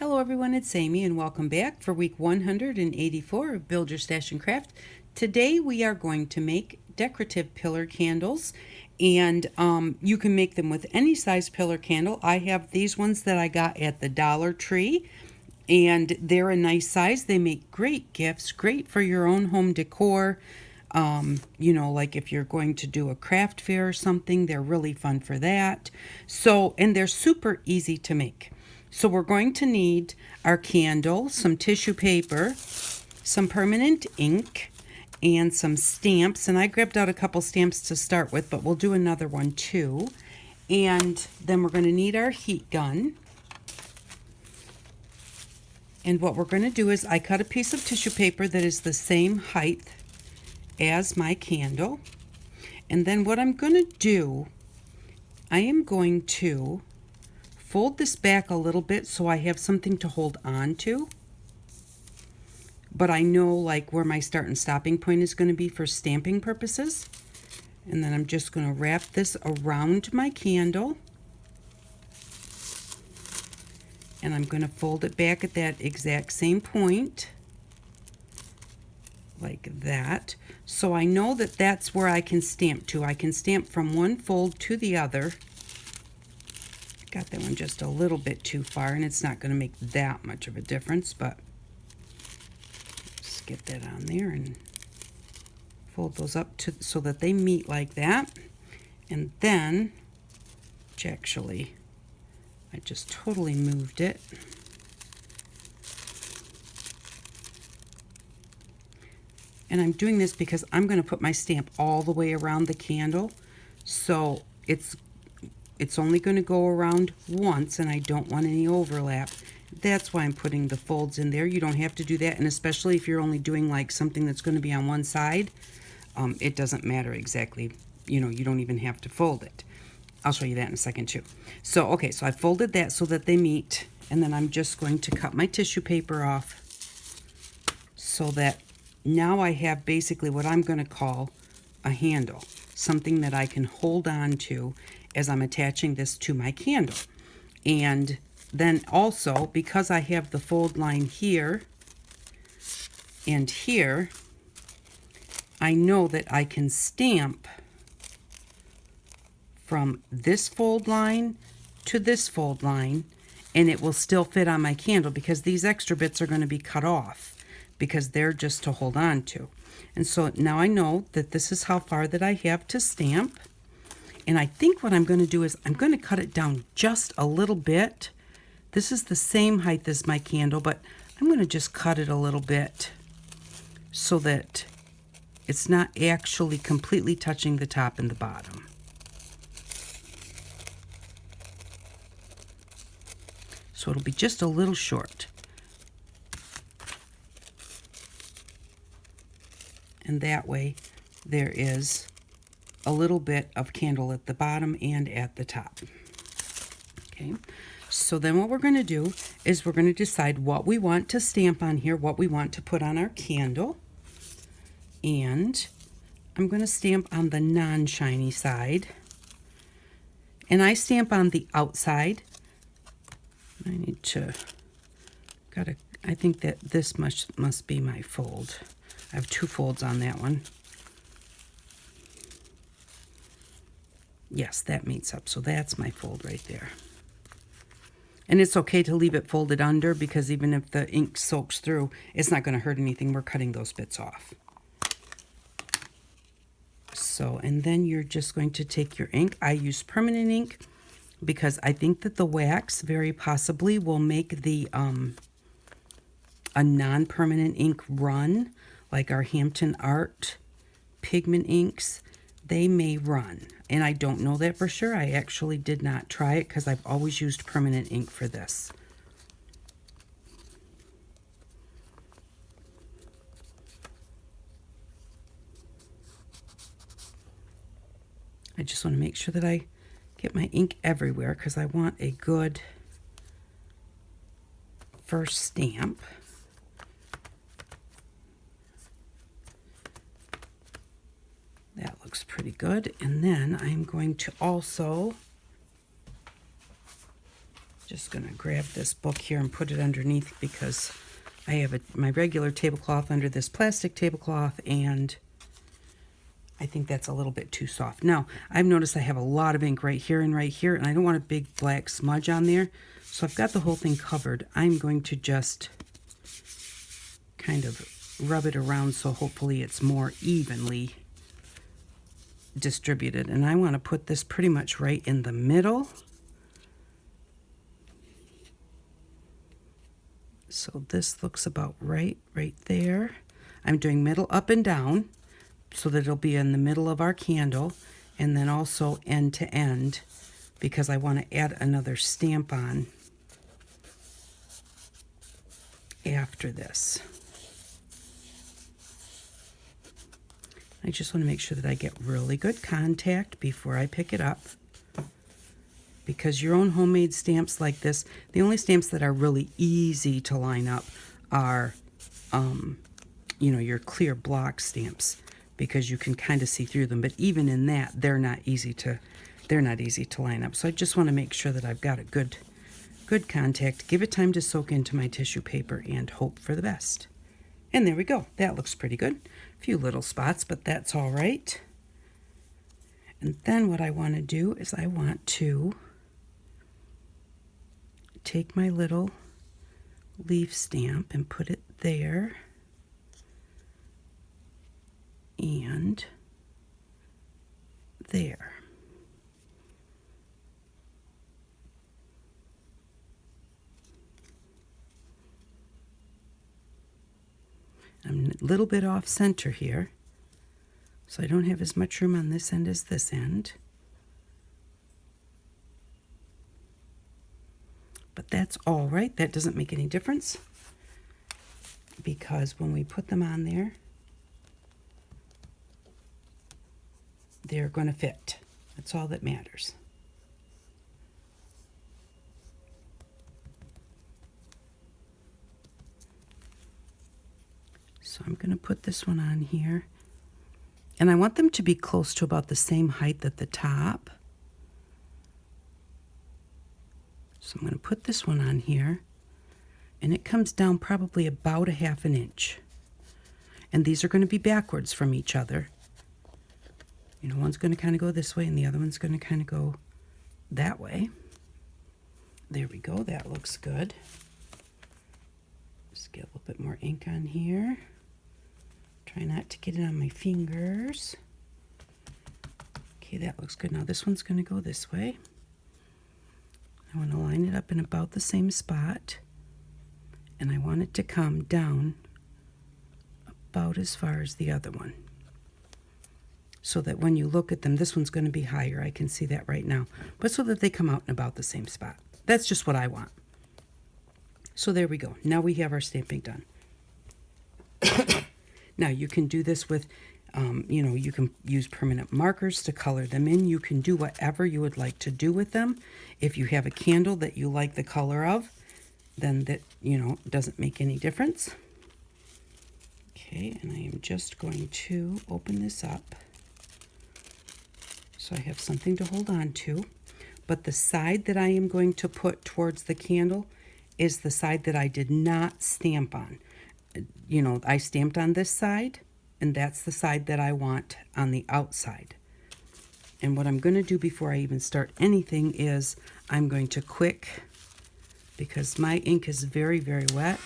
Hello everyone, it's Amy and welcome back for week 184 of Build Your Stash and Craft. Today we are going to make decorative pillar candles, and you can make them with any size pillar candle. I have these ones that I got at the Dollar Tree, and they're a nice size. They make great gifts, great for your own home decor. Like if you're going to do a craft fair or something, they're really fun for that. And they're super easy to make. So we're going to need our candle, some tissue paper, some permanent ink, and some stamps. And I grabbed out a couple stamps to start with, but we'll do another one too. And then we're going to need our heat gun. And what we're going to do is I cut a piece of tissue paper that is the same height as my candle. And then what I'm going to do, I am going to fold this back a little bit so I have something to hold on to. But I know like where my start and stopping point is going to be for stamping purposes. And then I'm just going to wrap this around my candle. And I'm going to fold it back at that exact same point. Like that. So I know that that's where I can stamp to. I can stamp from one fold to the other. Got that one just a little bit too far, and it's not going to make that much of a difference, but just get that on there and fold those up so that they meet like that. And then, which I just totally moved it. And I'm doing this because I'm going to put my stamp all the way around the candle, so it's only going to go around once, and I don't want any overlap. That's why I'm putting the folds in there. You don't have to do that, and especially if you're only doing like something that's going to be on one side, it doesn't matter exactly. You don't even have to fold it. I'll show you that in a second too. So, okay, so I folded that so that they meet, and then I'm just going to cut my tissue paper off so that now I have basically what I'm going to call a handle, something that I can hold on to as I'm attaching this to my candle. And then also, because I have the fold line here and here, I know that I can stamp from this fold line to this fold line, and it will still fit on my candle because these extra bits are going to be cut off because they're just to hold on to. And so now I know that this is how far that I have to stamp. And I think what I'm going to do is I'm going to cut it down just a little bit. This is the same height as my candle, but I'm going to just cut it a little bit so that it's not actually completely touching the top and the bottom. So it'll be just a little short. And that way there is a little bit of candle at the bottom and at the top. Okay, so then what we're going to do is we're going to decide what we want to stamp on here, what we want to put on our candle. And I'm going to stamp on the non-shiny side. And I stamp on the outside. I think that this must be my fold. I have two folds on that one. Yes, that meets up. So that's my fold right there. And it's okay to leave it folded under because even if the ink soaks through, it's not going to hurt anything. We're cutting those bits off. So, and then you're just going to take your ink. I use permanent ink because I think that the wax very possibly will make the a non-permanent ink run, like our Hampton Art pigment inks. They may run, and I don't know that for sure. I actually did not try it because I've always used permanent ink for this. I just want to make sure that I get my ink everywhere because I want a good first stamp. That looks pretty good. And then I'm going to also just going to grab this book here and put it underneath because I have my regular tablecloth under this plastic tablecloth, and I think that's a little bit too soft. Now, I've noticed I have a lot of ink right here, and I don't want a big black smudge on there. So I've got the whole thing covered. I'm going to just kind of rub it around so hopefully it's more evenly distributed. And I want to put this pretty much right in the middle. So this looks about right there. I'm doing middle up and down so that it'll be in the middle of our candle, and then also end to end because I want to add another stamp on after this. I just want to make sure that I get really good contact before I pick it up, because your own homemade stamps like this, the only stamps that are really easy to line up are you know, your clear block stamps, because you can kind of see through them. But even in that, they're not easy to line up. So I just want to make sure that I've got a good contact, give it time to soak into my tissue paper, and hope for the best. And there we go. That looks pretty good. A few little spots, but that's all right. And then what I want to do is I want to take my little leaf stamp and put it there. And there. I'm a little bit off center here, so I don't have as much room on this end as this end. But that's all right. That doesn't make any difference, because when we put them on there, they're going to fit. That's all that matters. So I'm going to put this one on here, and I want them to be close to about the same height at the top. So I'm going to put this one on here, and it comes down probably about a ½ inch. And these are going to be backwards from each other. You know, one's going to kind of go this way, and the other one's going to kind of go that way. There we go. That looks good. Just get a little bit more ink on here. Try not to get it on my fingers. Okay, that looks good. Now this one's going to go this way. I want to line it up in about the same spot, and I want it to come down about as far as the other one, so that when you look at them, this one's going to be higher. I can see that right now, but so that they come out in about the same spot. That's just what I want. So there we go. Now we have our stamping done. Now you can do this with, you know, you can use permanent markers to color them in. You can do whatever you would like to do with them. If you have a candle that you like the color of, then that, you know, doesn't make any difference. Okay, and I am just going to open this up so I have something to hold on to. But the side that I am going to put towards the candle is the side that I did not stamp on. You know, I stamped on this side, and that's the side that I want on the outside. And what I'm going to do before I even start anything is I'm going to because my ink is very, very wet,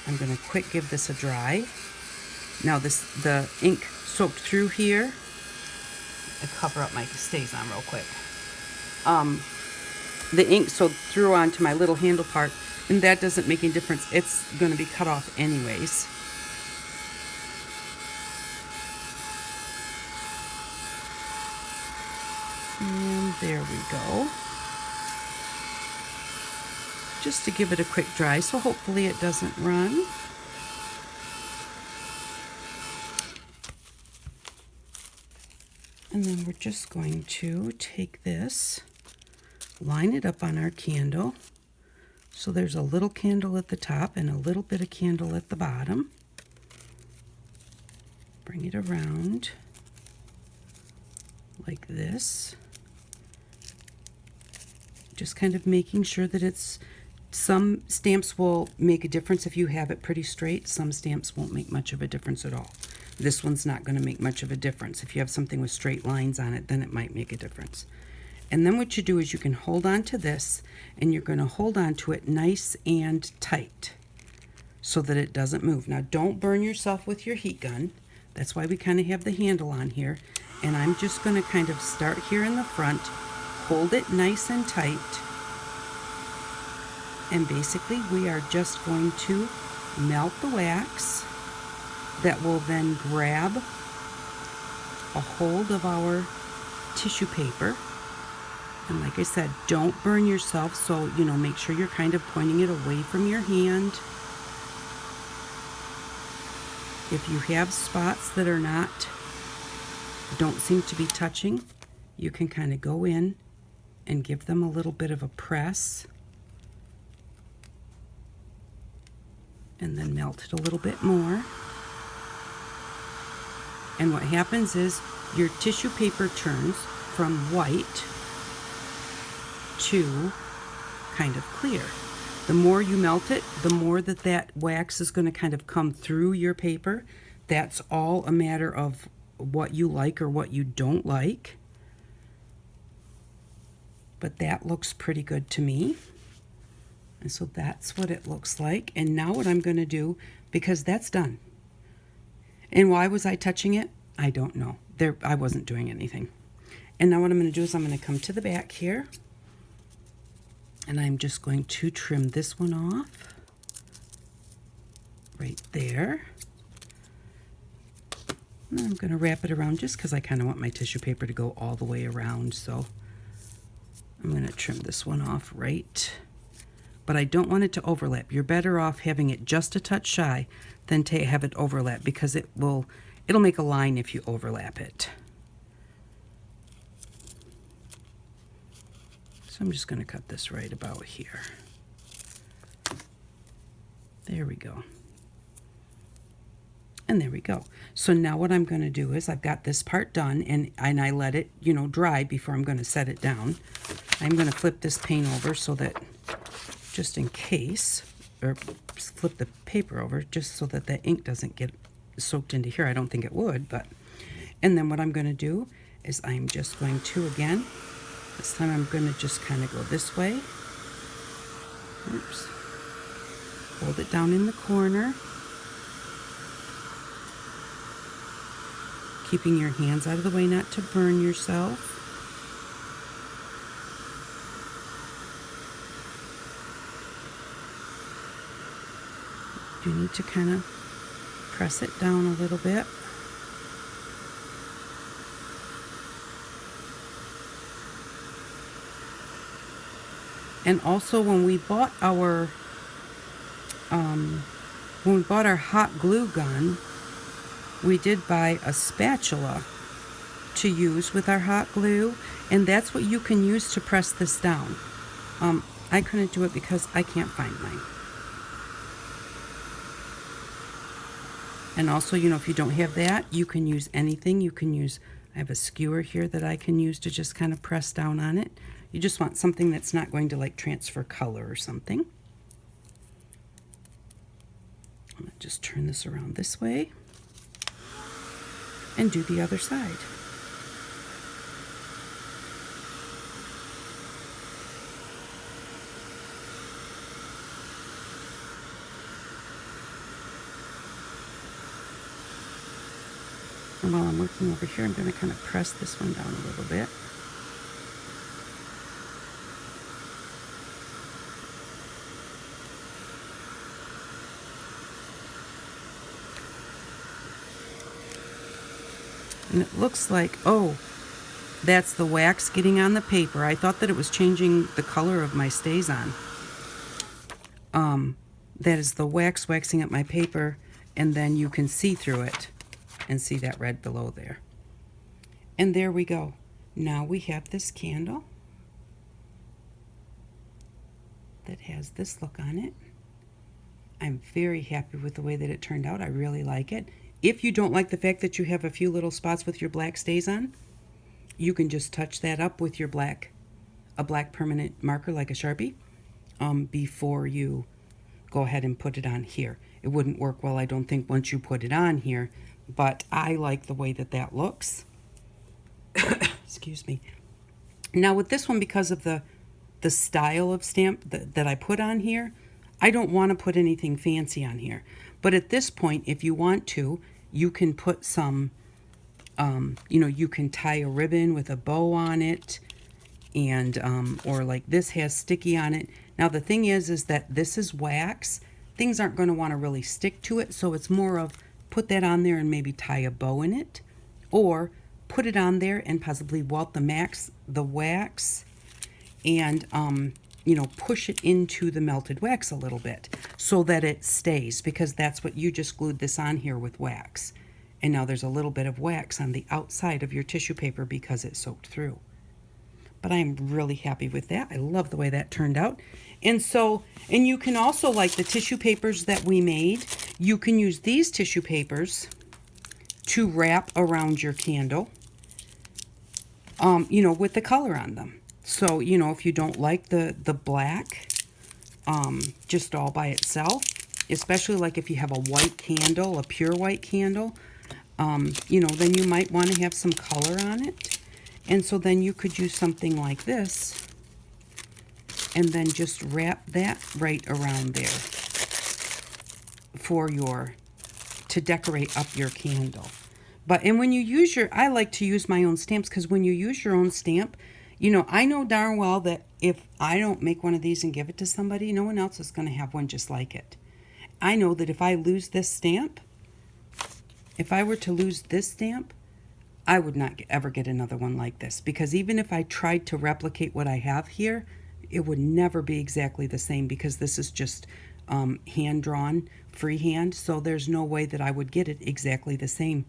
I'm going to quick give this a dry. Now the ink soaked through here. I cover up my stays on real quick. The ink soaked through onto my little handle part, and that doesn't make any difference. It's going to be cut off anyways. And there we go. Just to give it a quick dry, so hopefully it doesn't run. And then we're just going to take this, line it up on our candle. So there's a little candle at the top and a little bit of candle at the bottom. Bring it around like this Just kind of making sure that it's, some stamps will make a difference if you have it pretty straight. Some stamps won't make much of a difference at all. This one's not going to make much of a difference. If you have something with straight lines on it, then it might make a difference. And then what you do is you can hold on to this, and you're going to hold on to it nice and tight so that it doesn't move. Now, don't burn yourself with your heat gun. That's why we kind of have the handle on here. And I'm just going to kind of start here in the front, hold it nice and tight, and basically we are just going to melt the wax that will then grab a hold of our tissue paper. And like I said, don't burn yourself, so make sure you're kind of pointing it away from your hand. If you have spots that are don't seem to be touching, you can kind of go in and give them a little bit of a press, and then melt it a little bit more. And what happens is your tissue paper turns from white to kind of clear. The more you melt it, the more that wax is going to kind of come through your paper. That's all a matter of what you like or what you don't like. But that looks pretty good to me. And so that's what it looks like. And now what I'm going to do, because that's done. And why was I touching it? I don't know. I wasn't doing anything. And now what I'm going to do is I'm going to come to the back here. And I'm just going to trim this one off. Right there. And I'm going to wrap it around just because I kind of want my tissue paper to go all the way around. So I'm going to trim this one off right. But I don't want it to overlap. You're better off having it just a touch shy than to have it overlap, because it'll make a line if you overlap it. So I'm just going to cut this right about here. There we go. And there we go. So now what I'm going to do is I've got this part done, and I let it, dry before I'm going to set it down. I'm going to flip this paint over so that, just in case, or flip the paper over just so that the ink doesn't get soaked into here. I don't think it would, but. And then what I'm going to do is I'm just going to, again, this time I'm going to just kind of go this way. Oops. Hold it down in the corner. Keeping your hands out of the way not to burn yourself. You need to kind of press it down a little bit. And also when we bought our hot glue gun, we did buy a spatula to use with our hot glue, and that's what you can use to press this down. I couldn't do it because I can't find mine. And also, if you don't have that, you can use anything. You can use, I have a skewer here that I can use to just kind of press down on it. You just want something that's not going to like transfer color or something. I'm going to just turn this around this way and do the other side. And while I'm working over here, I'm going to kind of press this one down a little bit. And it looks like, oh, that's the wax getting on the paper. I thought that it was changing the color of my StazOn. That is the wax waxing up my paper, and then you can see through it and see that red below there. And there we go. Now we have this candle that has this look on it. I'm very happy with the way that it turned out. I really like it. If you don't like the fact that you have a few little spots with your black StazOn, you can just touch that up with your black a black permanent marker like a Sharpie before you go ahead and put it on here. It wouldn't work well, I don't think, once you put it on here, but I like the way that that looks. Excuse me. Now with this one, because of the style of stamp that I put on here, I don't want to put anything fancy on here. But at this point, if you want to, you can put some, you can tie a ribbon with a bow on it, and or like this has sticky on it. Now the thing is that this is wax. Things aren't going to want to really stick to it, so it's more of put that on there and maybe tie a bow in it, or put it on there and possibly welt the wax and push it into the melted wax a little bit so that it stays, because that's what you just glued this on here with wax. And now there's a little bit of wax on the outside of your tissue paper because it soaked through. But I'm really happy with that. I love the way that turned out. And you can also, like the tissue papers that we made, you can use these tissue papers to wrap around your candle, with the color on them. So, if you don't like the black, just all by itself, especially like if you have a white candle, a pure white candle, then you might want to have some color on it. And so then you could use something like this and then just wrap that right around there to decorate up your candle. And when you use I like to use my own stamps, because when you use your own stamp, I know darn well that if I don't make one of these and give it to somebody, no one else is going to have one just like it. I know that if I lose this stamp, if I were to lose this stamp, I would not ever get another one like this, because even if I tried to replicate what I have here, it would never be exactly the same, because this is just hand-drawn, freehand, so there's no way that I would get it exactly the same.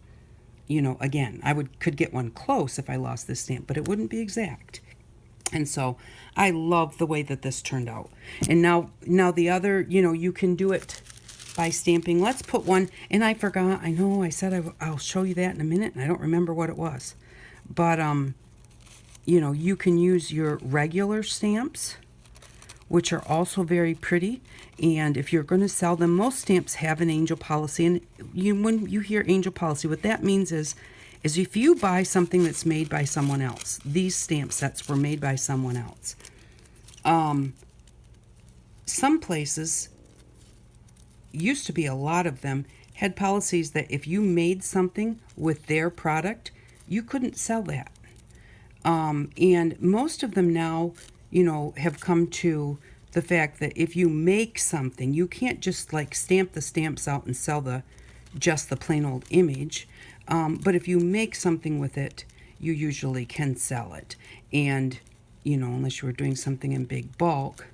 Again, I could get one close if I lost this stamp, but it wouldn't be exact. And so I love the way that this turned out. And now the other, you can do it by stamping. Let's put one, and I forgot, I know I said I'll show you that in a minute, and I don't remember what it was. But, you can use your regular stamps, which are also very pretty. And if you're going to sell them, most stamps have an angel policy. And when you hear angel policy, what that means is if you buy something that's made by someone else, these stamp sets were made by someone else. Some places, used to be a lot of them, had policies that if you made something with their product, you couldn't sell that. And most of them now, have come to the fact that if you make something, you can't just like stamp the stamps out and sell just the plain old image. But if you make something with it, you usually can sell it. And, unless you were doing something in big bulk.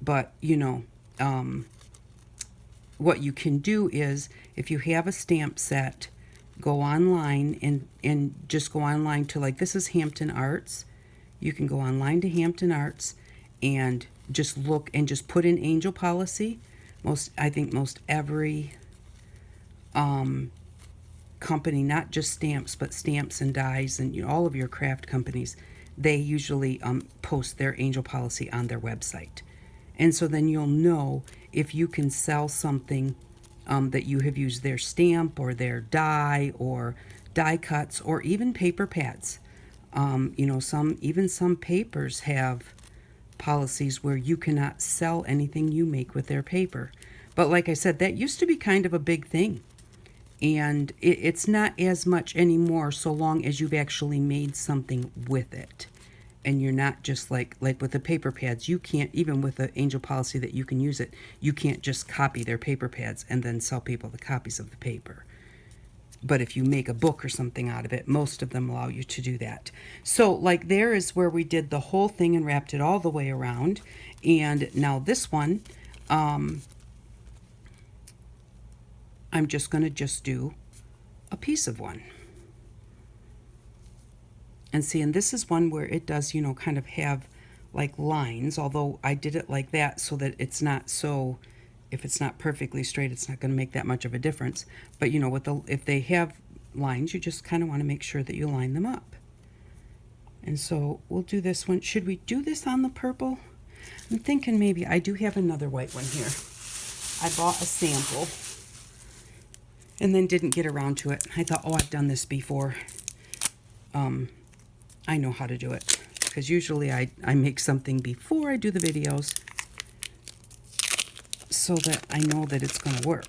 But, what you can do is, if you have a stamp set, go online and just go online to, like, this is Hampton Arts. You can go online to Hampton Arts and just look and just put in angel policy. I think most every company, not just stamps, but stamps and dies and all of your craft companies, they usually post their angel policy on their website. And so then you'll know if you can sell something that you have used their stamp or their die or die cuts or even paper pads. Some papers have policies where you cannot sell anything you make with their paper. But like I said, that used to be kind of a big thing. And it's not as much anymore, so long as you've actually made something with it. And you're not just like with the paper pads, you can't, even with the angel policy that you can use it, you can't just copy their paper pads and then sell people the copies of the paper. But if you make a book or something out of it, most of them allow you to do that. So like there is where we did the whole thing and wrapped it all the way around. And now this one, I'm just going to do a piece of one. And see, and this is one where it does, kind of have like lines, although I did it like that so that it's not so, if it's not perfectly straight, it's not going to make that much of a difference. But, if they have lines, you just kind of want to make sure that you line them up. And so we'll do this one. Should we do this on the purple? I'm thinking maybe. I do have another white one here. I bought a sample and then didn't get around to it. I thought, oh, I've done this before. I know how to do it, because usually I make something before I do the videos so that I know that it's going to work.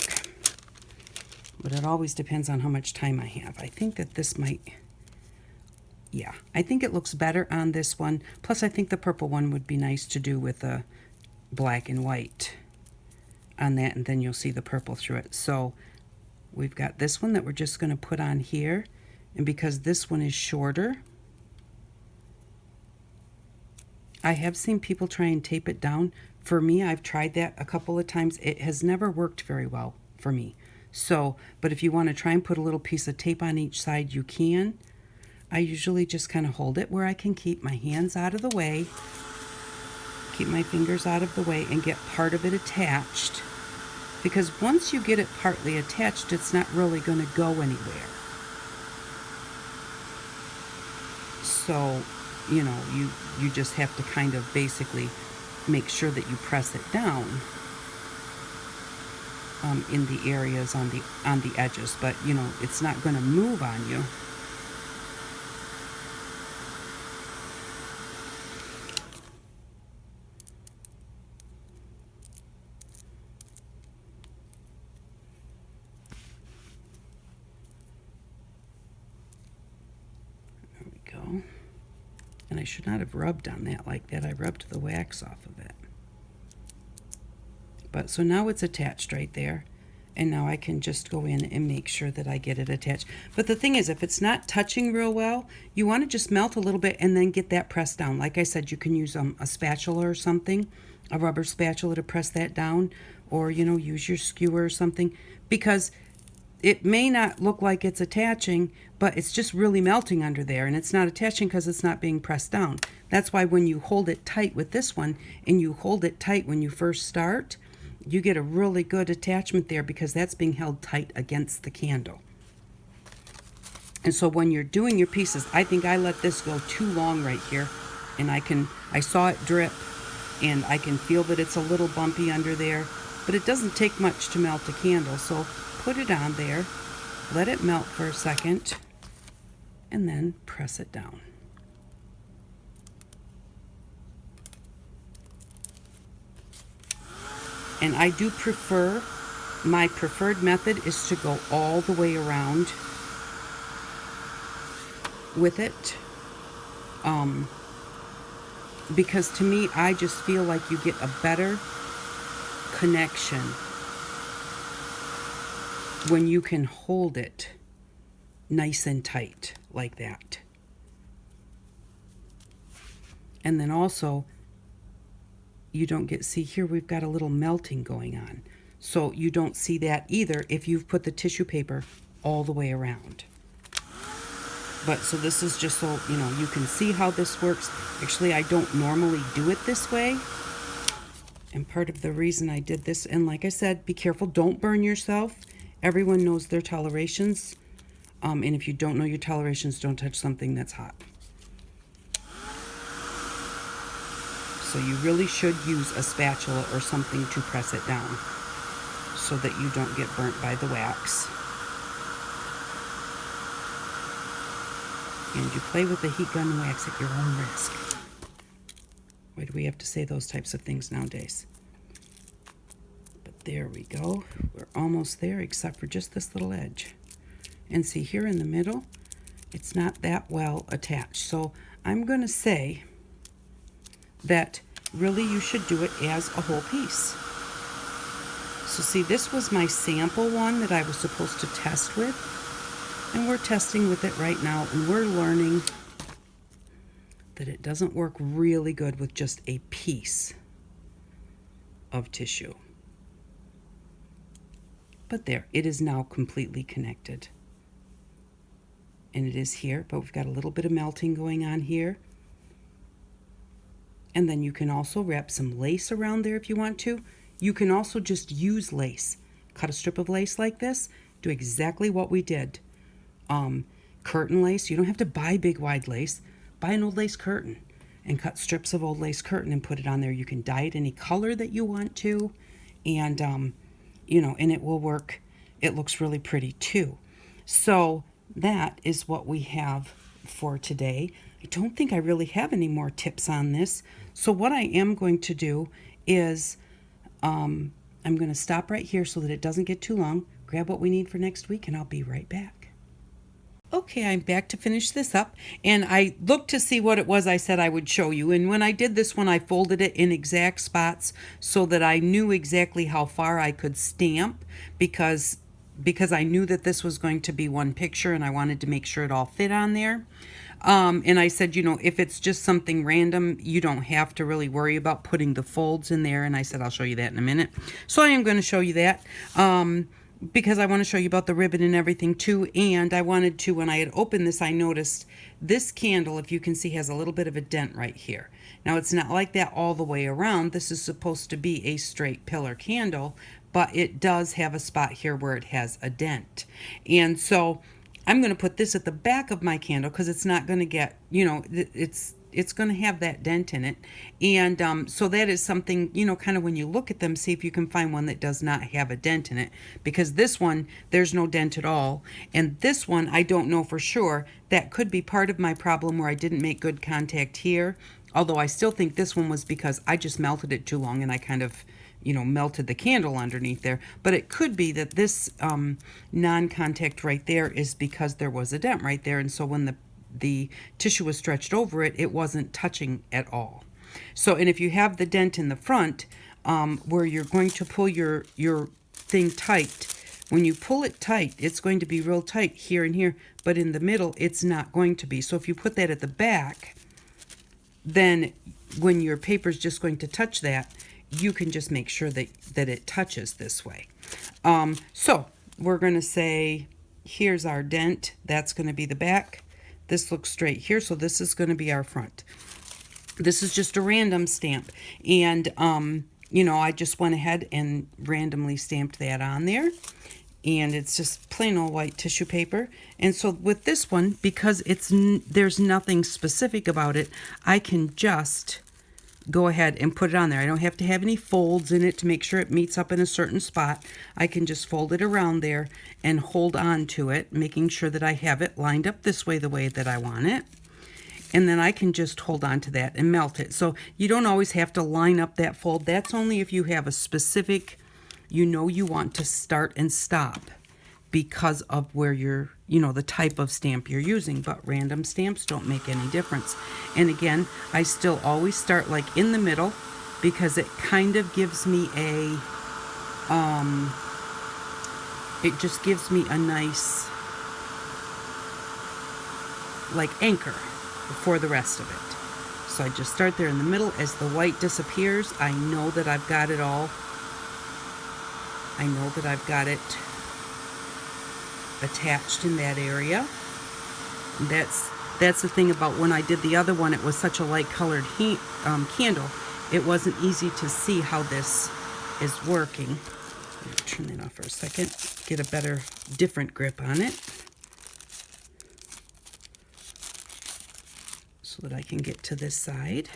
But it always depends on how much time I have. I think that this might, yeah, I think it looks better on this one. Plus, I think the purple one would be nice to do with a black and white on that, and then you'll see the purple through it. So we've got this one that we're just going to put on here, and because this one is shorter, I have seen people try and tape it down. For me, I've tried that a couple of times. It has never worked very well for me. So, but if you want to try and put a little piece of tape on each side, you can. I usually just kind of hold it where I can keep my hands out of the way, keep my fingers out of the way, and get part of it attached. Because once you get it partly attached, it's not really going to go anywhere. So, you know, you just have to kind of basically make sure that you press it down in the areas on the edges, but you know, it's not going to move on you. There we go. And I should not have rubbed on that like that. I rubbed the wax off of it. But so now it's attached right there. And now I can just go in and make sure that I get it attached. But the thing is, if it's not touching real well, you want to just melt a little bit and then get that pressed down. Like I said, you can use a spatula or something, a rubber spatula to press that down, or, you know, use your skewer or something, because it may not look like it's attaching, but it's just really melting under there, and it's not attaching because it's not being pressed down. That's why when you hold it tight with this one, and you hold it tight when you first start, you get a really good attachment there, because that's being held tight against the candle. And so when you're doing your pieces, I think I let this go too long right here, and I saw it drip, and I can feel that it's a little bumpy under there, but it doesn't take much to melt a candle. So put it on there, let it melt for a second, and then press it down. And I do prefer, my preferred method is to go all the way around with it. Because to me, I just feel like you get a better connection when you can hold it nice and tight like that. And then also, you don't get, see here we've got a little melting going on. So you don't see that either if you've put the tissue paper all the way around. But so this is just so, you know, you can see how this works. Actually, I don't normally do it this way. And part of the reason I did this, and like I said, be careful, don't burn yourself. Everyone knows their tolerations. And if you don't know your tolerations, don't touch something that's hot. So you really should use a spatula or something to press it down so that you don't get burnt by the wax. And you play with the heat gun wax at your own risk. Why do we have to say those types of things nowadays? But there we go. We're almost there, except for just this little edge. And see here in the middle, it's not that well attached. So I'm going to say that really you should do it as a whole piece. So see, this was my sample one that I was supposed to test with. And we're testing with it right now, and we're learning that it doesn't work really good with just a piece of tissue. But there, it is now completely connected. And it is here, but we've got a little bit of melting going on here. And then you can also wrap some lace around there if you want to. You can also just use lace. Cut a strip of lace like this, do exactly what we did. Curtain lace, you don't have to buy big wide lace, buy an old lace curtain and cut strips of old lace curtain and put it on there. You can dye it any color that you want to, and you know, and it will work. It looks really pretty too. So that is what we have for today. I don't think I really have any more tips on this. So what I am going to do is I'm going to stop right here so that it doesn't get too long, grab what we need for next week, and I'll be right back. Okay, I'm back to finish this up, and I looked to see what it was I said I would show you, and when I did this one, I folded it in exact spots so that I knew exactly how far I could stamp, because I knew that this was going to be one picture, and I wanted to make sure it all fit on there. And I said, you know, if it's just something random, you don't have to really worry about putting the folds in there, and I said I'll show you that in a minute. So I am going to show you that. Because I want to show you about the ribbon and everything too, and I wanted to, when I had opened this, I noticed this candle, if you can see, has a little bit of a dent right here. Now it's not like that all the way around. This is supposed to be a straight pillar candle, but it does have a spot here where it has a dent. And so I'm going to put this at the back of my candle because it's not going to get, you know, it's going to have that dent in it. And so that is something, you know, kind of when you look at them, see if you can find one that does not have a dent in it. Because this one, there's no dent at all. And this one, I don't know for sure. That could be part of my problem where I didn't make good contact here. Although I still think this one was because I just melted it too long and I kind of, you know, melted the candle underneath there. But it could be that this non-contact right there is because there was a dent right there. And so when the tissue was stretched over it, it wasn't touching at all. So, and if you have the dent in the front, where you're going to pull your thing tight, when you pull it tight, it's going to be real tight here and here, but in the middle, it's not going to be. So if you put that at the back, then when your paper's just going to touch that, you can just make sure that it touches this way. So we're going to say, here's our dent. That's going to be the back. This looks straight here, so this is going to be our front. This is just a random stamp, and you know, I just went ahead and randomly stamped that on there, and it's just plain old white tissue paper. And so with this one, because there's nothing specific about it, I can just go ahead and put it on there. I don't have to have any folds in it to make sure it meets up in a certain spot. I can just fold it around there and hold on to it, making sure that I have it lined up this way, the way that I want it. And then I can just hold on to that and melt it. So you don't always have to line up that fold. That's only if you have a specific, you know, you want to start and stop because of where you're, you know, the type of stamp you're using. But random stamps don't make any difference. And again, I still always start like in the middle because it kind of gives me a, it just gives me a nice, like, anchor for the rest of it. So I just start there in the middle. As the white disappears, I know that I've got it all. I know that I've got it attached in that area. That's the thing about when I did the other one, it was such a light colored candle. It wasn't easy to see how this is working. Turn that off for a second, get a better, different grip on it so that I can get to this side.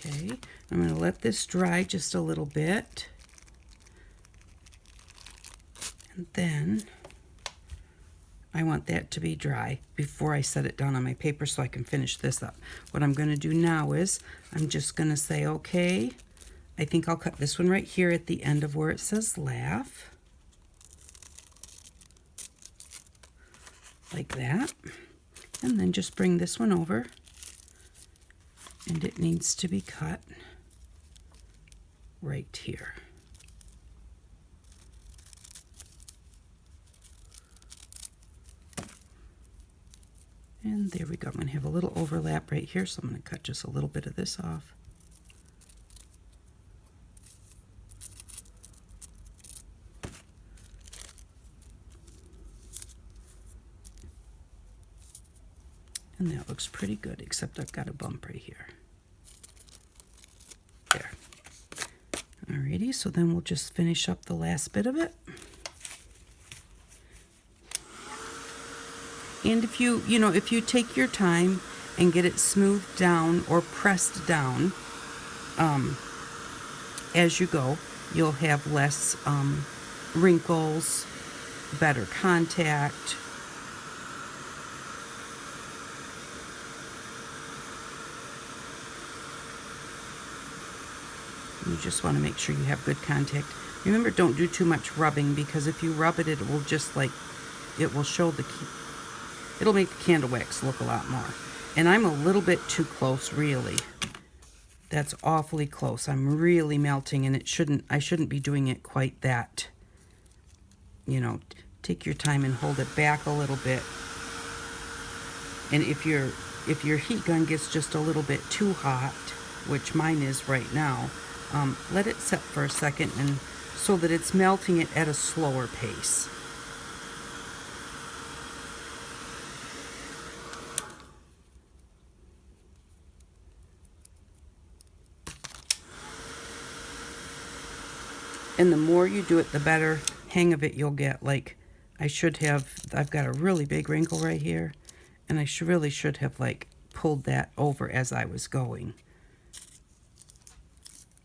Okay, I'm going to let this dry just a little bit. And then I want that to be dry before I set it down on my paper so I can finish this up. What I'm going to do now is I'm just going to say, okay, I think I'll cut this one right here at the end of where it says laugh. Like that. And then just bring this one over. And it needs to be cut right here. And there we go. I'm going to have a little overlap right here, so I'm going to cut just a little bit of this off. And that looks pretty good, except I've got a bump right here. There. ready, so then we'll just finish up the last bit of it. And if you take your time and get it smoothed down or pressed down as you go, you'll have less wrinkles, better contact. You just want to make sure you have good contact. Remember, don't do too much rubbing, because if you rub it, it will just it'll make the candle wax look a lot more. And I'm a little bit too close, really. That's awfully close. I'm really melting, and I shouldn't be doing it quite that. Take your time and hold it back a little bit. And if your heat gun gets just a little bit too hot, which mine is right now, let it set for a second, and so that it's melting it at a slower pace. And the more you do it, the better hang of it you'll get. Like, I've got a really big wrinkle right here, and I really should have pulled that over as I was going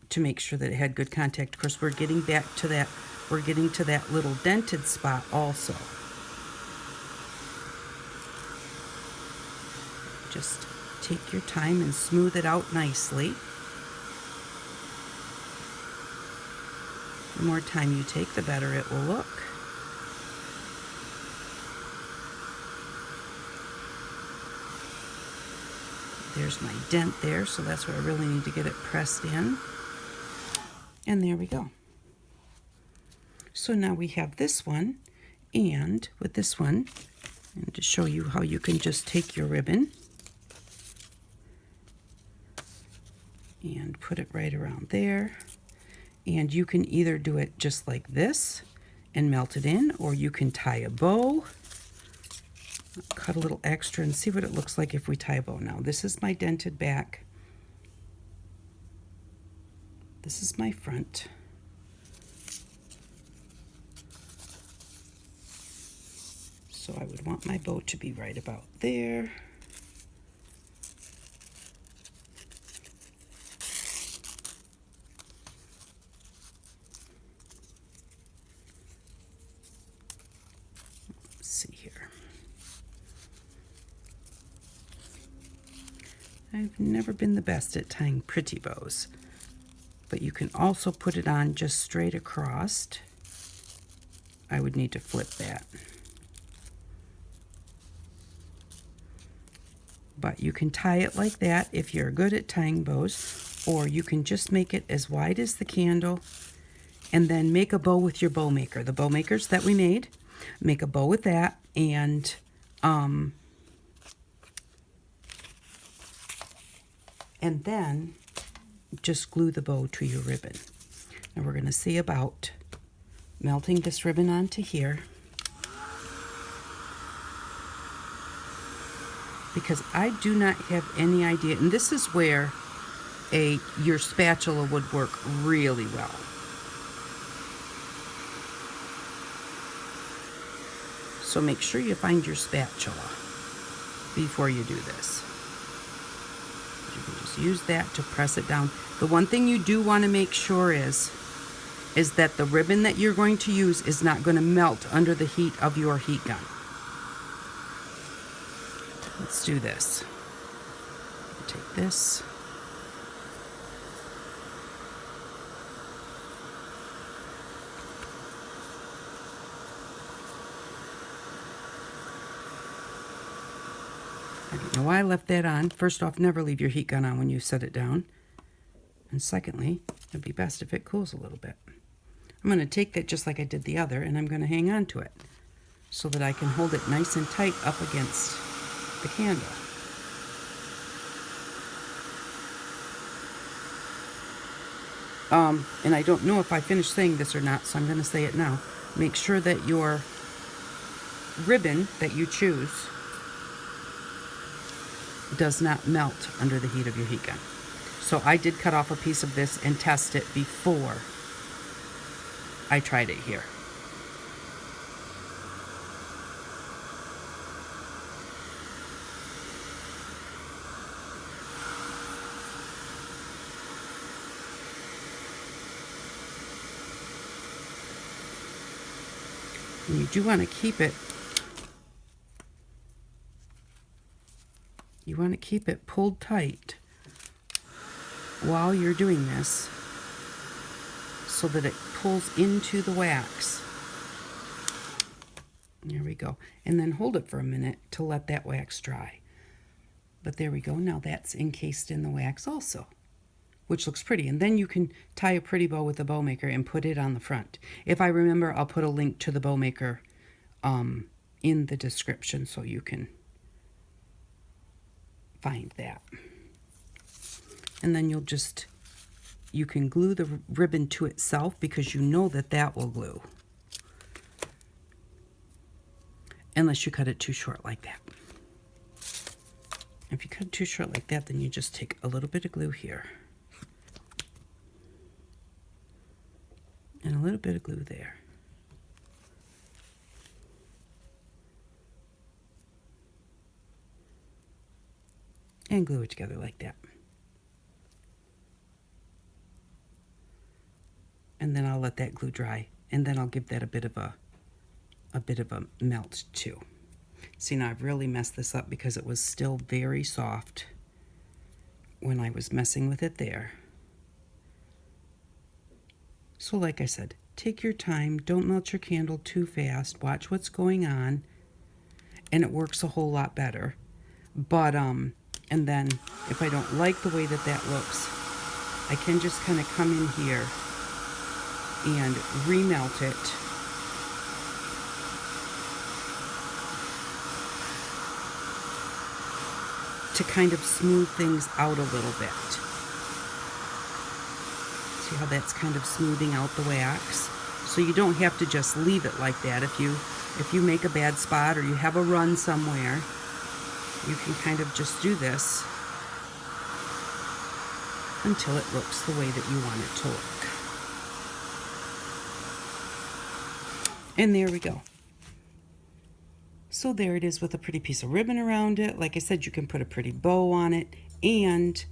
to make sure that it had good contact. Of course, we're getting back to that. We're getting to that little dented spot also. Just take your time and smooth it out nicely. The more time you take, the better it will look. There's my dent there, so that's where I really need to get it pressed in. And there we go. So now we have this one, and with this one, and to show you how you can just take your ribbon and put it right around there. And you can either do it just like this and melt it in, or you can tie a bow. Cut a little extra and see what it looks like if we tie a bow. Now, this is my dented back. This is my front. So I would want my bow to be right about there. Let's see here. I've never been the best at tying pretty bows, but you can also put it on just straight across. I would need to flip that. But you can tie it like that if you're good at tying bows, or you can just make it as wide as the candle and then make a bow with your bow maker. The bow makers that we made, make a bow with that, and then just glue the bow to your ribbon. Now we're going to see about melting this ribbon onto here, because I do not have any idea, and this is where your spatula would work really well. So make sure you find your spatula before you do this. You can just use that to press it down. The one thing you do want to make sure is that the ribbon that you're going to use is not going to melt under the heat of your heat gun. Let's do this. Take this. I don't know why I left that on. First off, never leave your heat gun on when you set it down. And secondly, it'd be best if it cools a little bit. I'm going to take that just like I did the other, and I'm going to hang on to it so that I can hold it nice and tight up against the candle. And I don't know if I finished saying this or not, so I'm going to say it now. Make sure that your ribbon that you choose does not melt under the heat of your heat gun. So I did cut off a piece of this and test it before I tried it here. And you do want to keep it, pulled tight while you're doing this so that it pulls into the wax. There we go. And then hold it for a minute to let that wax dry. But there we go. Now that's encased in the wax also, which looks pretty. And then you can tie a pretty bow with a bow maker and put it on the front. If I remember, I'll put a link to the bow maker in the description so you can find that. And then you can glue the ribbon to itself because you know that will glue. Unless you cut it too short like that. If you cut it too short like that, then you just take a little bit of glue here. And a little bit of glue there. And glue it together like that. And then I'll let that glue dry. And then I'll give that a bit of a melt too. See, now I've really messed this up because it was still very soft when I was messing with it there. So like I said, take your time. Don't melt your candle too fast. Watch what's going on. And it works a whole lot better. But, and then if I don't like the way that looks, I can just kind of come in here and remelt it. To kind of smooth things out a little bit. See how that's kind of smoothing out the wax? So you don't have to just leave it like that. If you make a bad spot or you have a run somewhere, you can kind of just do this until it looks the way that you want it to look. And there we go. So there it is with a pretty piece of ribbon around it. Like I said, you can put a pretty bow on it. And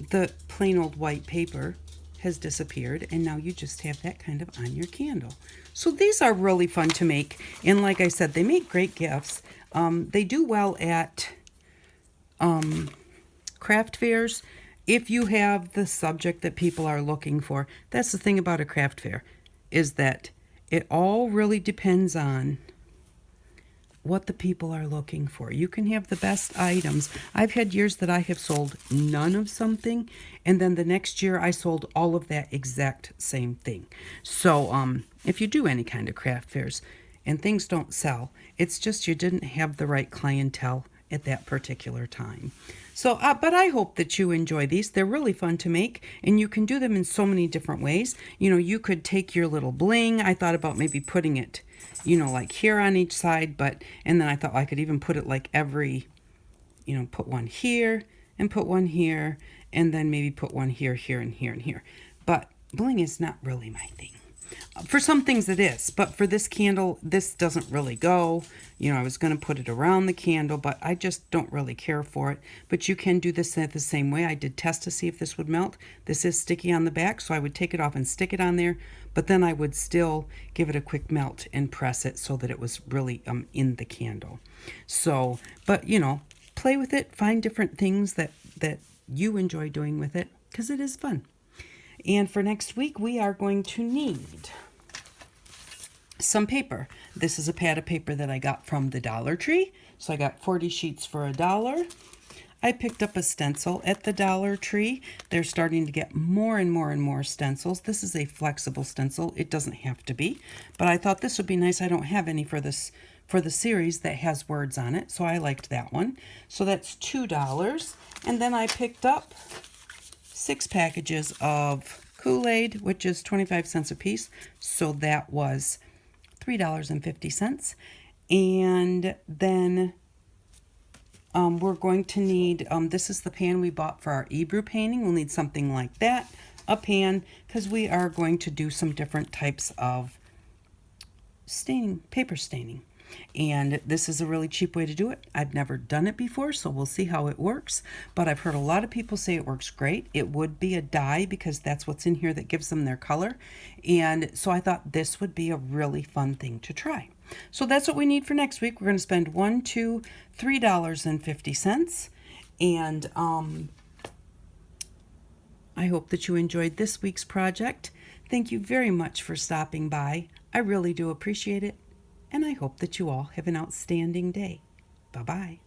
the plain old white paper has disappeared. And now you just have that kind of on your candle. So these are really fun to make. And like I said, they make great gifts. They do well at craft fairs. If you have the subject that people are looking for. That's the thing about a craft fair, is that it all really depends on what the people are looking for. You can have the best items. I've had years that I have sold none of something, and then the next year I sold all of that exact same thing. So if you do any kind of craft fairs and things don't sell, it's just you didn't have the right clientele at that particular time. So, but I hope that you enjoy these. They're really fun to make, and you can do them in so many different ways. You know, you could take your little bling. I thought about maybe putting it, you know, like here on each side, and then I thought I could even put it like every, you know, put one here and put one here, and then maybe put one here, here, and here, and here. But bling is not really my thing. For some things it is, but for this candle, this doesn't really go. You know, I was going to put it around the candle, but I just don't really care for it. But you can do this the same way. I did test to see if this would melt. This is sticky on the back, so I would take it off and stick it on there, but then I would still give it a quick melt and press it so that it was really in the candle. So, but you know, play with it, find different things that you enjoy doing with it, because it is fun. And for next week, we are going to need some paper. This is a pad of paper that I got from the Dollar Tree. So I got 40 sheets for $1. I picked up a stencil at the Dollar Tree. They're starting to get more and more and more stencils. This is a flexible stencil. It doesn't have to be, but I thought this would be nice. I don't have any for this, for the series that has words on it, so I liked that one. So that's $2. And then I picked up 6 packages of Kool-Aid, which is 25 cents a piece. So that was $3.50. And then we're going to need, this is the pan we bought for our Ebrew painting. We'll need something like that. a pan because we are going to do some different types of staining, paper staining. And this is a really cheap way to do it. I've never done it before, so we'll see how it works. But I've heard a lot of people say it works great. It would be a dye because that's what's in here that gives them their color. And so I thought this would be a really fun thing to try. So that's what we need for next week. We're going to spend $1, $2, $3.50. And I hope that you enjoyed this week's project. Thank you very much for stopping by. I really do appreciate it. And I hope that you all have an outstanding day. Bye-bye.